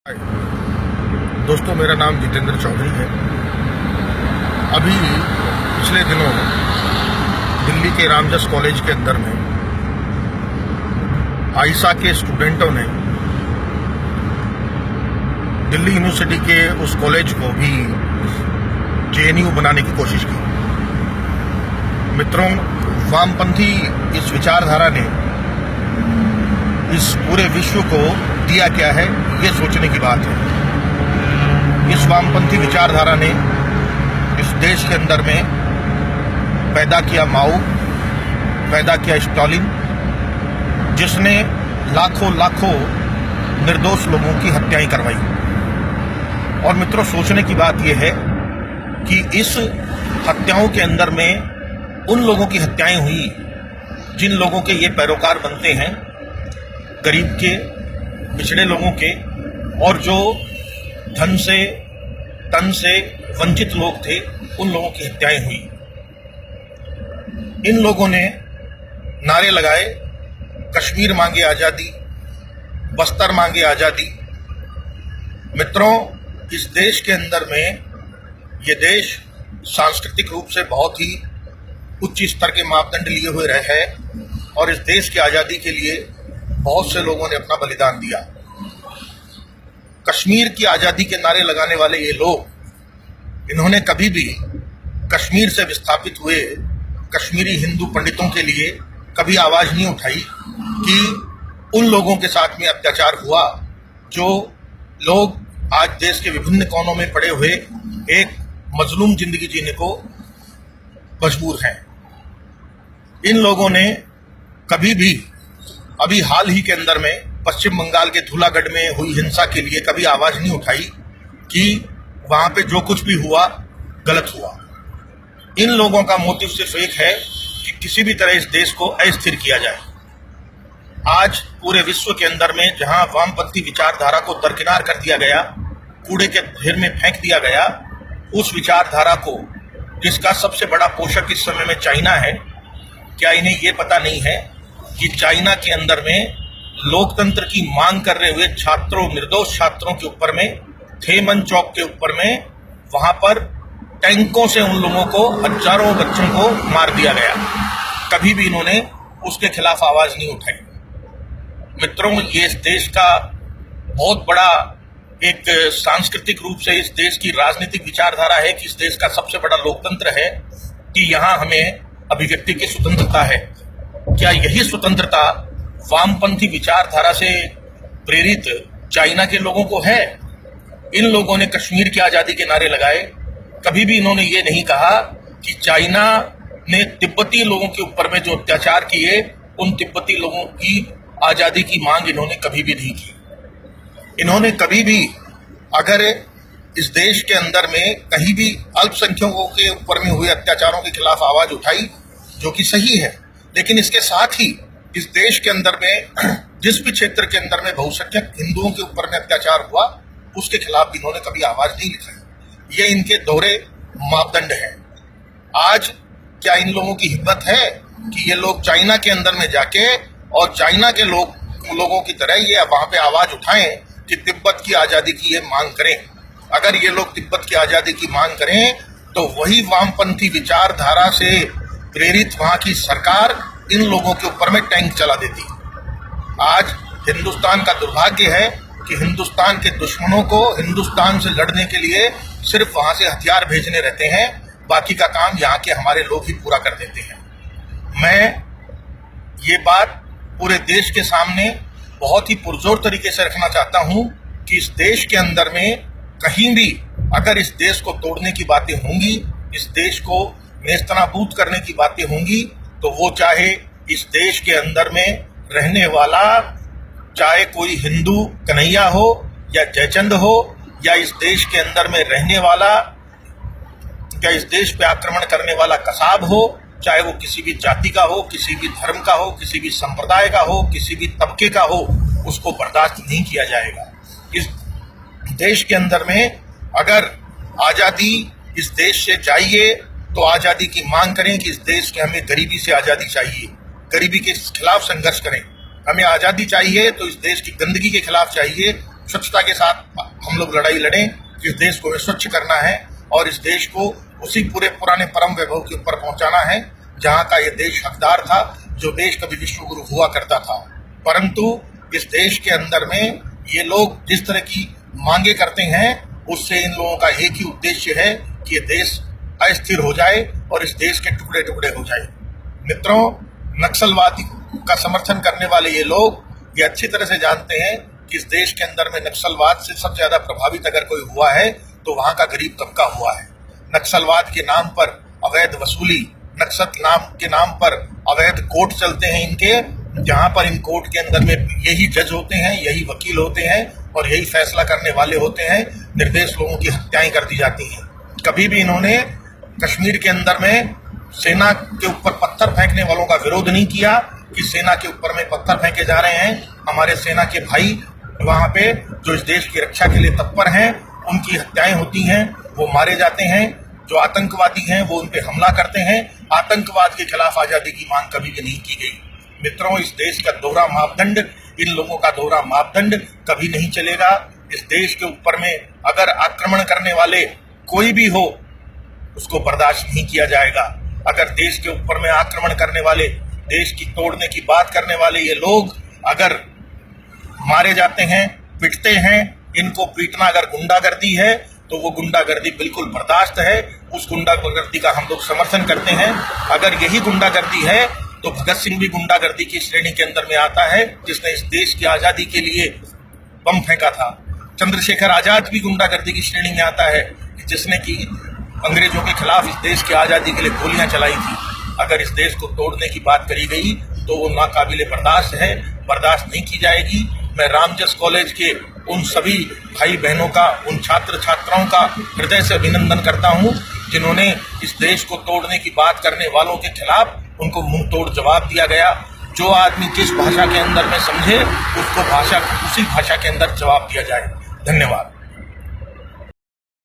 हाय दोस्तों, मेरा नाम जितेंद्र चौधरी है। अभी पिछले दिनों दिल्ली के रामजस कॉलेज के अंदर में आईसा के स्टूडेंटों ने दिल्ली यूनिवर्सिटी के उस कॉलेज को भी जेएनयू बनाने की कोशिश की। मित्रों, वामपंथी इस विचारधारा ने इस पूरे विश्व को दिया क्या है, ये सोचने की बात है। इस वामपंथी विचारधारा ने इस देश के अंदर में पैदा किया माओ, पैदा किया स्टालिन, जिसने लाखों लाखों निर्दोष लोगों की हत्याएं करवाई। और मित्रों, सोचने की बात यह है कि इस हत्याओं के अंदर में उन लोगों की हत्याएं हुई जिन लोगों के ये पैरोकार बनते हैं, गरीब के, पिछड़े लोगों के, और जो धन से तन से वंचित लोग थे, उन लोगों की हत्याएं हुई। इन लोगों ने नारे लगाए, कश्मीर मांगे आज़ादी, बस्तर मांगे आज़ादी। मित्रों, इस देश के अंदर में ये देश सांस्कृतिक रूप से बहुत ही उच्च स्तर के मापदंड लिए हुए रहे हैं और इस देश की आज़ादी के लिए बहुत से लोगों ने अपना बलिदान दिया। कश्मीर की आज़ादी के नारे लगाने वाले ये लोग, इन्होंने कभी भी कश्मीर से विस्थापित हुए कश्मीरी हिंदू पंडितों के लिए कभी आवाज़ नहीं उठाई कि उन लोगों के साथ में अत्याचार हुआ जो लोग आज देश के विभिन्न कोनों में पड़े हुए एक मजलूम जिंदगी जीने को मजबूर हैं। इन लोगों ने कभी भी, अभी हाल ही के अंदर में पश्चिम बंगाल के धूलागढ़ में हुई हिंसा के लिए कभी आवाज नहीं उठाई कि वहां पे जो कुछ भी हुआ गलत हुआ। इन लोगों का मोटिव सिर्फ एक है कि किसी भी तरह इस देश को अस्थिर किया जाए। आज पूरे विश्व के अंदर में जहां वामपंथी विचारधारा को दरकिनार कर दिया गया, कूड़े के ढेर में फेंक दिया गया, उस विचारधारा को, जिसका सबसे बड़ा पोषक इस समय में चाइना है, क्या इन्हें ये पता नहीं है कि चाइना के अंदर में लोकतंत्र की मांग कर रहे हुए छात्रों, निर्दोष छात्रों के ऊपर में, थेमन चौक के ऊपर में, वहां पर टैंकों से उन लोगों को, हजारों बच्चों को मार दिया गया। कभी भी इन्होंने उसके खिलाफ आवाज नहीं उठाई। मित्रों, ये इस देश का बहुत बड़ा एक सांस्कृतिक रूप से इस देश की राजनीतिक विचारधारा है कि इस देश का सबसे बड़ा लोकतंत्र है कि यहाँ हमें अभिव्यक्ति की स्वतंत्रता है। क्या यही स्वतंत्रता वामपंथी विचारधारा से प्रेरित चाइना के लोगों को है? इन लोगों ने कश्मीर की आजादी के नारे लगाए, कभी भी इन्होंने ये नहीं कहा कि चाइना ने तिब्बती लोगों के ऊपर में जो अत्याचार किए, उन तिब्बती लोगों की आजादी की मांग इन्होंने कभी भी नहीं की। इन्होंने कभी भी, अगर इस देश के अंदर में कहीं भी अल्पसंख्यकों के ऊपर में हुए अत्याचारों के खिलाफ आवाज उठाई, जो कि सही है, लेकिन इसके साथ ही इस देश के अंदर में जिस भी क्षेत्र के अंदर में बहुसंख्यक हिंदुओं के ऊपर में अत्याचार हुआ, उसके खिलाफ भी इन्होंने कभी आवाज नहीं उठाई। ये इनके दोहरे मापदंड है। आज क्या इन लोगों की हिम्मत है कि ये लोग चाइना के अंदर में जाके और चाइना के लोगों की तरह ये वहां पे आवाज उठाएं कि तिब्बत की आजादी की ये मांग करें? अगर ये लोग तिब्बत की आजादी की मांग करें तो वही वामपंथी विचारधारा से प्रेरित वहां की सरकार इन लोगों के ऊपर में टैंक चला देती। आज हिंदुस्तान का दुर्भाग्य है कि हिंदुस्तान के दुश्मनों को हिंदुस्तान से लड़ने के लिए सिर्फ वहां से हथियार भेजने रहते हैं, बाकी का काम यहाँ के हमारे लोग ही पूरा कर देते हैं। मैं ये बात पूरे देश के सामने बहुत ही पुरजोर तरीके से रखना चाहता हूँ कि इस देश के अंदर में कहीं भी अगर इस देश को तोड़ने की बातें होंगी, इस देश को नेस्तनाबूद करने की बातें होंगी, तो वो चाहे इस देश के अंदर में रहने वाला, चाहे कोई हिंदू कन्हैया हो या जयचंद हो, या इस देश के अंदर में रहने वाला, या इस देश पे आक्रमण करने वाला कसाब हो, चाहे वो किसी भी जाति का हो, किसी भी धर्म का हो, किसी भी संप्रदाय का हो, किसी भी तबके का हो, उसको बर्दाश्त नहीं किया जाएगा। इस देश के अंदर में अगर आजादी इस देश से चाहिए तो आजादी की मांग करें कि इस देश के हमें गरीबी से आजादी चाहिए, गरीबी के खिलाफ संघर्ष करें। हमें आजादी चाहिए तो इस देश की गंदगी के खिलाफ चाहिए, स्वच्छता के साथ हम लोग लड़ाई लड़ें। इस देश को स्वच्छ करना है और इस देश को उसी पूरे पुराने परम वैभव के ऊपर पहुंचाना है जहां का ये देश हकदार था, जो देश कभी विश्व गुरु हुआ करता था। परंतु इस देश के अंदर में ये लोग जिस तरह की मांगे करते हैं, उससे इन लोगों का एक ही उद्देश्य है कि ये देश अस्थिर हो जाए और इस देश के टुकड़े टुकड़े हो जाए। मित्रों, नक्सलवादी का समर्थन करने वाले ये लोग ये अच्छी तरह से जानते हैं कि इस देश के अंदर में नक्सलवाद से सबसे ज्यादा प्रभावित अगर कोई हुआ है तो वहां का गरीब तबका हुआ है। नक्सलवाद के नाम पर अवैध वसूली, नक्सल नाम के नाम पर अवैध कोर्ट चलते हैं इनके, जहां पर इन कोर्ट के अंदर में यही जज होते हैं, यही वकील होते हैं और यही फैसला करने वाले होते हैं। निर्दोष लोगों की हत्याएं कर दी जाती हैं। कभी भी इन्होंने कश्मीर के अंदर में सेना के ऊपर पत्थर फेंकने वालों का विरोध नहीं किया कि सेना के ऊपर में पत्थर फेंके जा रहे हैं। हमारे सेना के भाई वहां पे जो इस देश की रक्षा के लिए तत्पर हैं, उनकी हत्याएं होती हैं, वो मारे जाते हैं। जो आतंकवादी हैं वो उन पे हमला करते हैं। आतंकवाद के खिलाफ आजादी की मांग कभी भी नहीं की गई। मित्रों, इस देश का दोहरा मापदंड, इन लोगों का दोहरा मापदंड कभी नहीं चलेगा। इस देश के ऊपर में अगर आक्रमण करने वाले कोई भी हो, उसको बर्दाश्त नहीं किया जाएगा। अगर देश के ऊपर में आक्रमण करने वाले, देश की तोड़ने की बात करने वाले ये लोग अगर मारे जाते हैं, पिटते हैं, इनको पीटना अगर गुंडागर्दी है तो वो गुंडागर्दी बिल्कुल बर्दाश्त है। उस गुंडागर्दी का हम लोग समर्थन करते हैं। अगर यही गुंडागर्दी है तो भगत सिंह भी गुंडागर्दी की श्रेणी के अंदर में आता है, जिसने इस देश की आजादी के लिए बम फेंका था। चंद्रशेखर आजाद भी गुंडागर्दी की श्रेणी में आता है, जिसने की अंग्रेजों के खिलाफ इस देश की आजादी के लिए गोलियां चलाई थी। अगर इस देश को तोड़ने की बात करी गई तो वो नाकाबिले बर्दाश्त है, बर्दाश्त नहीं की जाएगी। मैं रामजस कॉलेज के उन सभी भाई बहनों का, उन छात्र छात्राओं का हृदय से अभिनंदन करता हूं, जिन्होंने इस देश को तोड़ने की बात करने वालों के खिलाफ उनको मुंह तोड़ जवाब दिया गया। जो आदमी जिस भाषा के अंदर में समझे, उसको उसी भाषा के अंदर जवाब दिया जाए। धन्यवाद।